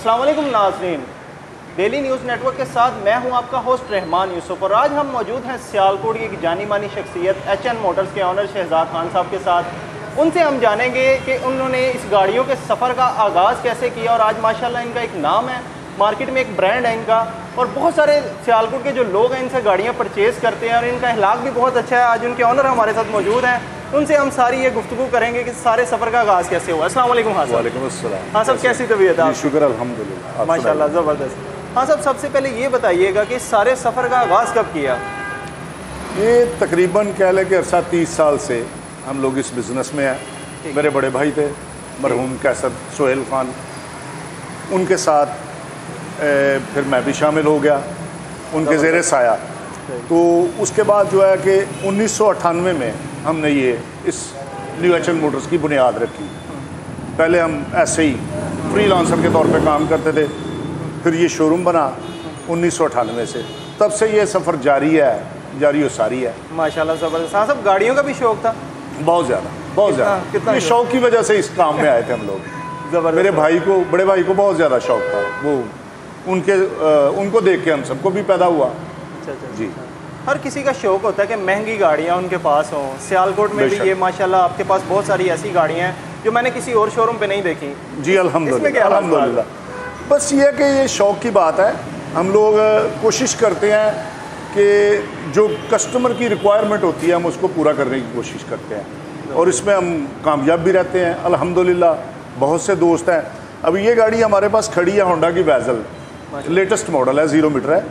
अस्सलाम वालेकुम नाज़रीन, डेली न्यूज़ नेटवर्क के साथ मैं हूं आपका होस्ट रहमान यूसुफ और आज हम मौजूद हैं सियालकोट की एक जानी मानी शख्सियत HN मोटर्स के ऑनर शहजाद खान साहब के साथ। उनसे हम जानेंगे कि उन्होंने इस गाड़ियों के सफ़र का आगाज़ कैसे किया और आज माशाल्लाह इनका एक नाम है, मार्केट में एक ब्रांड है इनका और बहुत सारे सियालकोट के जो लोग हैं इनसे गाड़ियाँ परचेज़ करते हैं और इनका अखलाक भी बहुत अच्छा है। आज उनके ऑनर हमारे साथ मौजूद हैं, उनसे हम सारी ये गुफ्तगू करेंगे कि सारे सफ़र का आगाज़ कैसे हुआ। अस्सलाम वालेकुम। हाँ वालेकुम अस्सलाम। हाँ सब कैसी तबीयत है? शुक्र अल्हम्दुलिल्लाह माशाल्लाह ज़बरदस्त। हाँ सब सबसे पहले ये बताइएगा कि सारे सफ़र का आगाज़ कब किया? ये तकरीबन कह लें कि अरसा 30 साल से हम लोग इस बिज़नेस में हैं। मेरे बड़े भाई थे मरहूम कैसर सोहेल ख़ान, उनके साथ फिर मैं भी शामिल हो गया उनके ज़ेरे साया। तो उसके बाद जो है कि 1998 में हमने ये इस न्यू HN मोटर्स की बुनियाद रखी। पहले हम ऐसे ही फ्रीलांसर के तौर पे काम करते थे, फिर ये शोरूम बना 1998 से, तब से ये सफ़र जारी है, जारी और सारी है माशाल्लाह ज़बरदस्त। हाँ सब गाड़ियों का भी शौक़ था? बहुत ज़्यादा कितना ये शौक़ की वजह से इस काम में आए थे हम लोग। ज़बरदस्त। मेरे भाई को, बड़े भाई को बहुत ज़्यादा शौक़ था, वो उनको देख के हम सबको भी पैदा हुआ। अच्छा जी। हर किसी का शौक़ होता है कि महंगी गाड़ियाँ उनके पास हों। सियालकोट में भी ये माशाल्लाह आपके पास बहुत सारी ऐसी गाड़ियाँ हैं जो मैंने किसी और शोरूम पे नहीं देखी। जी अल्हम्दुलिल्लाह। बस ये कि ये शौक़ की बात है, हम लोग कोशिश करते हैं कि जो कस्टमर की रिक्वायरमेंट होती है हम उसको पूरा करने की कोशिश करते हैं और इसमें हम कामयाब भी रहते हैं अल्हम्दुलिल्लाह। बहुत से दोस्त हैं, अभी ये गाड़ी हमारे पास खड़ी है होंडा की वेज़ल, लेटेस्ट मॉडल है, 0 मीटर है।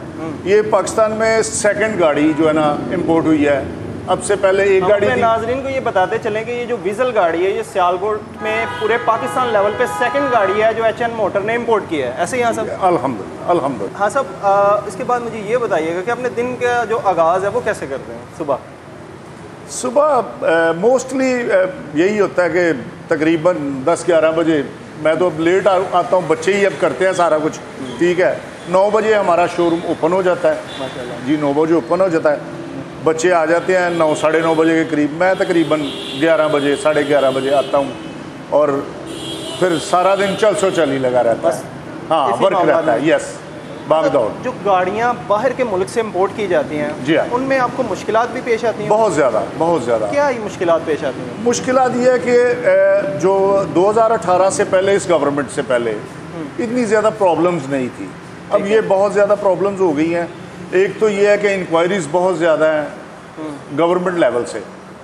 ये पाकिस्तान में सेकंड गाड़ी जो है ना इंपोर्ट हुई है। अब से पहले एक गाड़ी थी। नाजरीन को ये बताते चलें कि ये जो विज़ल गाड़ी है ये सियालकोट में पूरे पाकिस्तान लेवल पे सेकंड गाड़ी है जो HN मोटर ने इंपोर्ट की है, ऐसे ही? हाँ सब अल्हम्दुलिल्लाह। हाँ सब इसके बाद मुझे ये बताइएगा कि अपने दिन का जो आगाज़ है वो कैसे करते हैं? सुबह मोस्टली यही होता है कि तकरीबन 10-11 बजे, मैं तो अब लेट आता हूँ, बच्चे ही अब करते हैं सारा कुछ, ठीक है। 9 बजे हमारा शोरूम ओपन हो जाता है माशाल्लाह जी, 9 बजे ओपन हो जाता है, बच्चे आ जाते हैं 9 साढ़े 9 बजे के करीब। मैं तकरीबन 11 बजे 11:30 बजे आता हूँ और फिर सारा दिन चल ही लगा रहता है। हाँ वर्क रहता है, यस, भाग दौड़। जो गाड़ियाँ बाहर के मुल्क से इंपोर्ट की जाती हैं जी हाँ, उनमें आपको मुश्किलात भी पेश आती हैं? बहुत ज़्यादा। क्या ही मुश्किलात पेश आती हैं? मुश्किलात ये है कि जो 2018 से पहले, इस गवर्नमेंट से पहले इतनी ज़्यादा प्रॉब्लम्स नहीं थी। अब ये बहुत ज़्यादा प्रॉब्लम्स हो गई हैं। एक तो ये है कि इंक्वायरीज़ बहुत ज़्यादा हैं गवर्नमेंट लेवल से,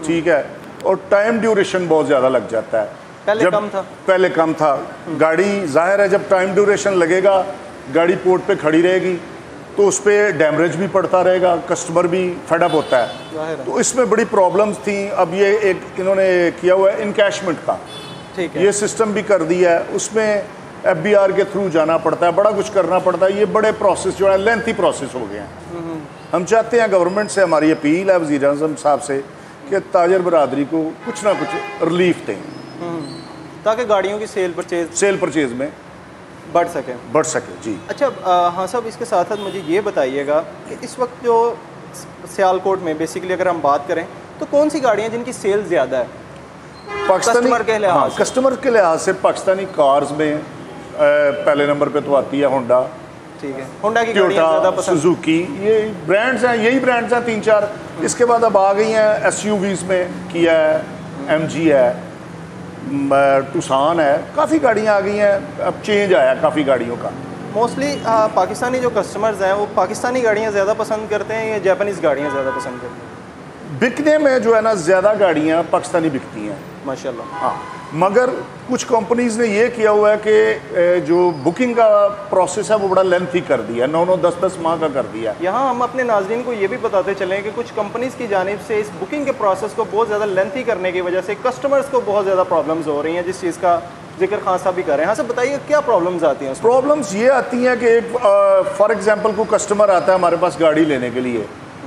ठीक है, और टाइम ड्यूरेशन बहुत ज़्यादा लग जाता है। पहले कम था। गाड़ी ज़ाहिर है जब टाइम ड्यूरेशन लगेगा, गाड़ी पोर्ट पे खड़ी रहेगी तो उस पर डैमेज भी पड़ता रहेगा, कस्टमर भी फेडअप होता है। तो इसमें बड़ी प्रॉब्लम्स थी। अब ये एक इन्होंने किया हुआ है इनकैशमेंट का, ठीक है, ये सिस्टम भी कर दिया है। उसमें FBR के थ्रू जाना पड़ता है, बड़ा कुछ करना पड़ता है। ये बड़े प्रोसेस जो है लेंथी प्रोसेस हो गए हैं। हम चाहते हैं गवर्नमेंट से, हमारी अपील है वज़ीर आज़म साहब से कि ताजर बरादरी को कुछ ना कुछ रिलीफ दें ताकि गाड़ियों की सेल परचेज में बढ़ सके जी। अच्छा हाँ साहब, इसके साथ साथ मुझे ये बताइएगा कि इस वक्त जो सियालकोट में बेसिकली अगर हम बात करें तो कौन सी गाड़ियाँ जिनकी सेल ज़्यादा है कस्टमर के लिहाज से? पाकिस्तानी कार्स में पहले नंबर पे तो आती है होंडा, ठीक है, होंडा की गाड़ियाँ ज़्यादा पसंद, सुजुकी, ये ब्रांड्स हैं, यही ब्रांड्स हैं 3-4। इसके बाद अब आ गई हैं SUVs में, किया है, MG है, टुसान है, काफ़ी गाड़ियाँ आ गई हैं। अब चेंज आया काफ़ी गाड़ियों का। मोस्टली पाकिस्तानी जो कस्टमर्स हैं वो पाकिस्तानी गाड़ियाँ ज़्यादा पसंद करते हैं या जापानीज़ गाड़ियाँ ज़्यादा पसंद करते हैं? बिकने में जो है ना ज़्यादा गाड़ियाँ पाकिस्तानी बिकती हैं माशाल्लाह। हाँ, मगर कुछ कंपनीज़ ने ये किया हुआ है कि जो बुकिंग का प्रोसेस है वो बड़ा लेंथी कर दिया, 9-9, 10-10 माह का कर दिया। यहाँ हम अपने नाज़रीन को ये भी बताते चलें कि कुछ कंपनीज़ की जानिब से इस बुकिंग के प्रोसेस को बहुत ज़्यादा लेंथी करने की वजह से कस्टमर्स को बहुत ज़्यादा प्रॉब्लम्स हो रही हैं, जिस चीज़ का जिक्र खान साहब भी कर रहे हैं। हाँ सर बताइए क्या प्रॉब्लम्स आती हैं? प्रॉब्लम्स ये आती हैं कि फॉर एग्जांपल कोई कस्टमर आता है हमारे पास गाड़ी लेने के लिए,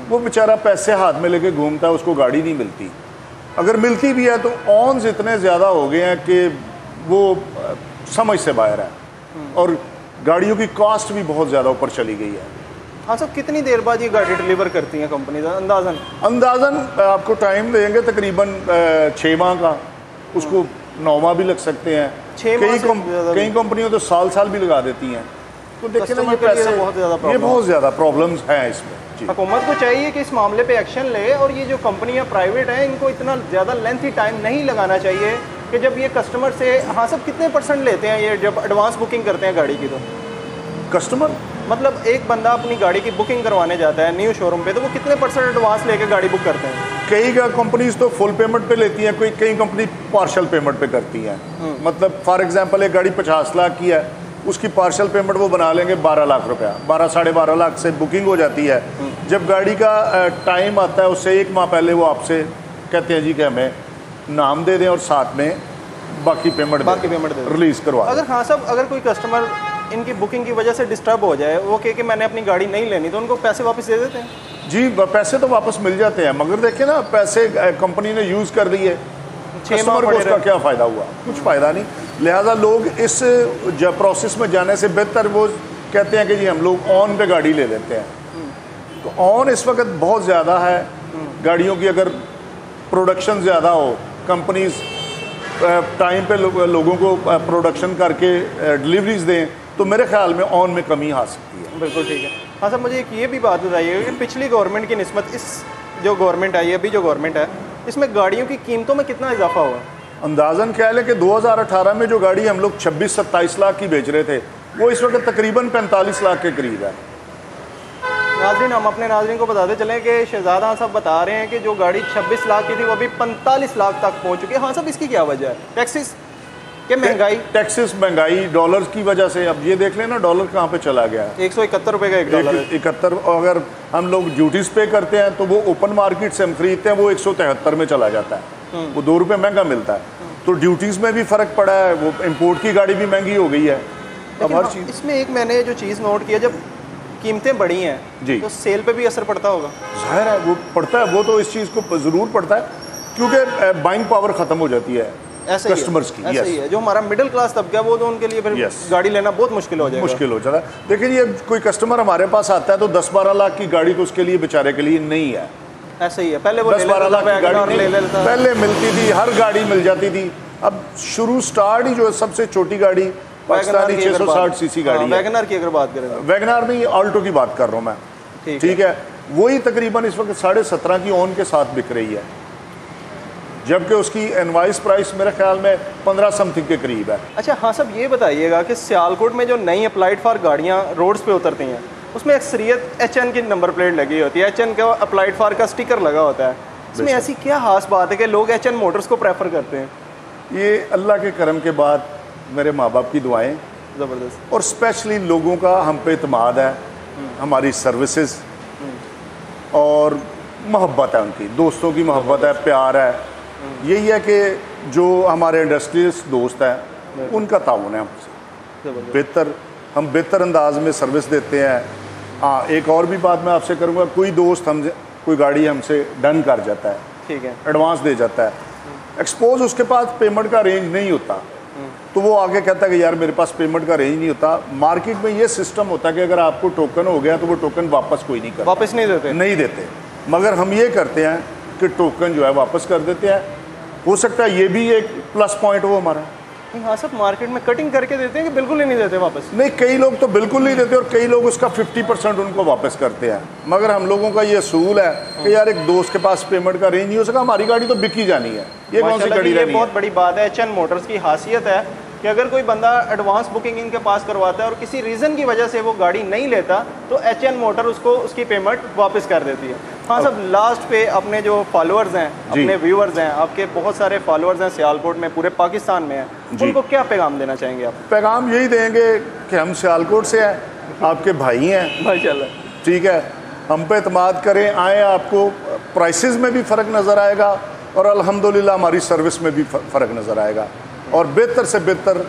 वो बेचारा पैसे हाथ में लेके घूमता है, उसको गाड़ी नहीं मिलती। अगर मिलती भी है तो ऑन्स इतने ज़्यादा हो गए हैं कि वो समझ से बाहर है और गाड़ियों की कॉस्ट भी बहुत ज़्यादा ऊपर चली गई है। हाँ सर, कितनी देर बाद ये गाड़ी डिलीवर करती हैं कंपनी? अंदाज़न आपको टाइम देंगे तकरीबन 6 माह का, उसको 9 माह भी लग सकते हैं। कई कंपनियों तो साल भी लगा देती हैं। तो देखिए ना, ये पैसे बहुत ज़्यादा प्रॉब्लम्स हैं इसमें। हुकूमत को चाहिए कि इस मामले पे एक्शन ले, और ये जो कंपनियां प्राइवेट हैं इनको इतना ज़्यादा लेंथी टाइम नहीं लगाना चाहिए कि जब ये कस्टमर से, हाँ सब कितने % लेते हैं ये जब एडवांस बुकिंग करते हैं गाड़ी की? तो कस्टमर मतलब एक बंदा अपनी गाड़ी की बुकिंग करवाने जाता है न्यू शोरूम पे, तो वो कितने % एडवांस लेके गाड़ी बुक करते हैं? कई कंपनीज तो फुल पेमेंट पे लेती हैं, कई कंपनी पार्शल पेमेंट पे करती हैं। मतलब फॉर एग्जांपल एक गाड़ी 50 लाख की है, उसकी पार्शल पेमेंट वो बना लेंगे 12 लाख रुपया, 12-12.5 लाख से बुकिंग हो जाती है। जब गाड़ी का टाइम आता है उससे 1 माह पहले वो आपसे कहते हैं जी कि हमें नाम दे दें और साथ में बाकी पेमेंट दे रिलीज़ करवा। अगर हाँ साहब, अगर कोई कस्टमर इनकी बुकिंग की वजह से डिस्टर्ब हो जाए, वो कहे कि मैंने अपनी गाड़ी नहीं लेनी, तो उनको पैसे वापस दे देते हैं? जी, पैसे तो वापस मिल जाते हैं, मगर देखिए ना, पैसे कंपनी ने यूज़ कर लिए, कस्टमर को उसका क्या फ़ायदा हुआ? कुछ फ़ायदा नहीं। लिहाजा लोग इस प्रोसेस में जाने से बेहतर वो कहते हैं कि जी हम लोग ऑन पे गाड़ी ले लेते हैं। तो ऑन इस वक्त बहुत ज़्यादा है गाड़ियों की। अगर प्रोडक्शन ज़्यादा हो, कंपनीज टाइम पे लोगों को प्रोडक्शन करके डिलीवरीज दें, तो मेरे ख्याल में ऑन में कमी आ सकती है। बिल्कुल ठीक है। हाँ सर, मुझे एक ये भी बात बताइएगा कि पिछली गवर्नमेंट की निस्बत इस जो गवर्नमेंट आई है, अभी जो गवर्नमेंट है, इसमें गाड़ियों की कीमतों में कितना इजाफा हुआ? अंदाज़न क्या है कि 2018 में जो गाड़ी हम लोग 26-27 लाख की बेच रहे थे, वो इस वक्त तकरीबन 45 लाख के करीब है। नाज़रीन, हम अपने नाज़रीन को बताते चलें कि शहजादा साहब बता रहे हैं कि जो गाड़ी 26 लाख की थी वो अभी 45 लाख तक पहुंच चुकी है। हाँ साहब, इसकी क्या वजह है? टैक्सेस के महंगाई, महंगाई, डॉलर्स की वजह से। अब ये देख लेना डॉलर कहाँ पे चला गया है। 171 रुपये का 1 डॉलर। 71। अगर हम लोग ड्यूटीज पे करते हैं तो वो ओपन मार्केट से हम खरीदते हैं, वो 173 में चला जाता है, वो 2 रुपये महंगा मिलता है। तो ड्यूटीज में भी फ़र्क पड़ा है, वो इम्पोर्ट की गाड़ी भी महंगी हो गई है। अब हर चीज़ इसमें एक मैंने जो चीज़ नोट किया, जब कीमतें बढ़ी हैं जी, तो सेल पे भी असर पड़ता होगा। जाहिर है वो पड़ता है, वो तो इस चीज़ को ज़रूर पड़ता है, क्योंकि बाइंग पावर ख़त्म हो जाती है कस्टमर्स की। ऐसा ही है, जो हमारा मिडिल क्लास तबका है वो तो उनके लिए फिर गाड़ी लेना बहुत मुश्किल हो जाएगा। मुश्किल हो जाता है। देखिए, ये कोई कस्टमर हमारे पास आता है तो 10-12 लाख की गाड़ी तो उसके लिए बेचारे के लिए नहीं है। ऐसा ही है, पहले वो 10-12 लाख की गाड़ी पहले मिलती थी, हर गाड़ी मिल जाती थी। अब स्टार्ट ही जो है सबसे छोटी गाड़ी पाकिस्तानी 660 सीसी गाड़ी है। वैगनर की अगर बात करें, वैगनर नहीं, ऑल्टो की बात कर रहा हूँ मैं। ठीक है, वही तकरीबन इस वक्त 17.5 की ऑन के साथ बिक रही है, जबकि उसकी इनवॉइस प्राइस मेरे ख्याल में 15 समथिंग के करीब है। अच्छा हाँ साहब, ये बताइएगा कि सियालकोट में जो नई अप्लाइड फॉर गाड़ियाँ रोड्स पे उतरती हैं, उसमें अक्सरियत HN की नंबर प्लेट लगी होती है, HN का अप्लाइड फॉर का स्टिकर लगा होता है। इसमें ऐसी क्या खास बात है कि लोग HN मोटर्स को प्रेफर करते हैं? ये अल्लाह के करम के बाद मेरे माँ बाप की दुआएं ज़बरदस्त, और स्पेशली लोगों का हम पे इत्मीनाद है, हमारी सर्विसेज और मोहब्बत है, उनकी दोस्तों की मोहब्बत है, प्यार है। यही है कि जो हमारे इंडस्ट्रियलिस्ट दोस्त हैं उनका ताउन है हमसे बेहतर, हम बेहतर अंदाज में सर्विस देते हैं। हाँ, एक और भी बात मैं आपसे करूँगा, कोई दोस्त हमसे कोई गाड़ी हमसे डन कर जाता है, ठीक है, एडवांस दे जाता है, एक्सपोज उसके पास पेमेंट का रेंज नहीं होता, तो वो आगे कहता है कि यार मेरे पास पेमेंट का रेंज नहीं होता। मार्केट में ये सिस्टम होता है कि अगर आपको टोकन हो गया तो वो टोकन वापस कोई नहीं करता, वापस नहीं देते। मगर हम ये करते हैं कि टोकन जो है वापस कर देते हैं। हो सकता है ये भी एक प्लस पॉइंट हो हमारा। हाँ सब मार्केट में कटिंग करके देते हैं कि बिल्कुल ही नहीं देते वापस? नहीं, कई लोग तो बिल्कुल नहीं देते और कई लोग उसका 50% उनको वापस करते हैं। मगर हम लोगों का ये असूल है कि यार एक दोस्त के पास पेमेंट का रेंज नहीं हो सका, हमारी गाड़ी तो बिकी जानी है। ये कौन सी गाड़ी है? बहुत बड़ी बात है। HN मोटर्स की खासियत है कि अगर कोई बंदा एडवांस बुकिंग इनके पास करवाता है और किसी रीज़न की वजह से वो गाड़ी नहीं लेता, तो HN मोटर उसको उसकी पेमेंट वापस कर देती है। हाँ सब, लास्ट पे अपने जो फॉलोअर्स हैं, अपने व्यूअर्स हैं, आपके बहुत सारे फॉलोअर्स हैं सियालकोट में, पूरे पाकिस्तान में हैं, उनको क्या पैगाम देना चाहेंगे आप? पैगाम यही देंगे कि हम सियालकोट से हैं, आपके भाई हैं माशाल्लाह, ठीक है, हम पे इत्मीनाद करें, आए, आपको प्राइसेस में भी फ़र्क नज़र आएगा और अल्हम्दुलिल्लाह हमारी सर्विस में भी फ़र्क नज़र आएगा और बेहतर से बेहतर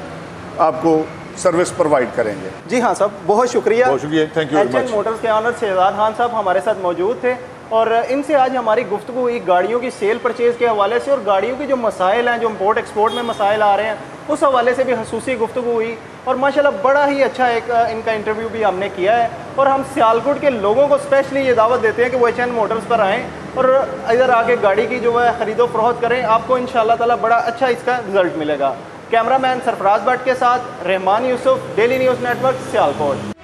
आपको सर्विस प्रोवाइड करेंगे। जी हाँ साहब, बहुत शुक्रिया, thank you very much. HN Motors के ऑनर शहजाद खान साहब हमारे साथ मौजूद थे और इनसे आज हमारी गुफ्तगू हुई गाड़ियों की सेल परचेज़ के हवाले से और गाड़ियों की जो मसाइल हैं, जो इम्पोर्ट एक्सपोर्ट में मसाइल आ रहे हैं, उस हवाले से भी खसूसी गुफ्तगू हुई और माशाल्लाह बड़ा ही अच्छा एक इनका इंटरव्यू भी हमने किया है। और हम सियालकोट के लोगों को स्पेशली ये दावत देते हैं कि वो HN मोटर्स पर आएँ और इधर आके गाड़ी की जो है ख़रीदो फरोख्त करें, आपको इंशाअल्लाह ताला बड़ा अच्छा इसका रिज़ल्ट मिलेगा। कैमरामैन सरफराज भट्ट के साथ Rahman Yusuf, daily news network, Sialkot.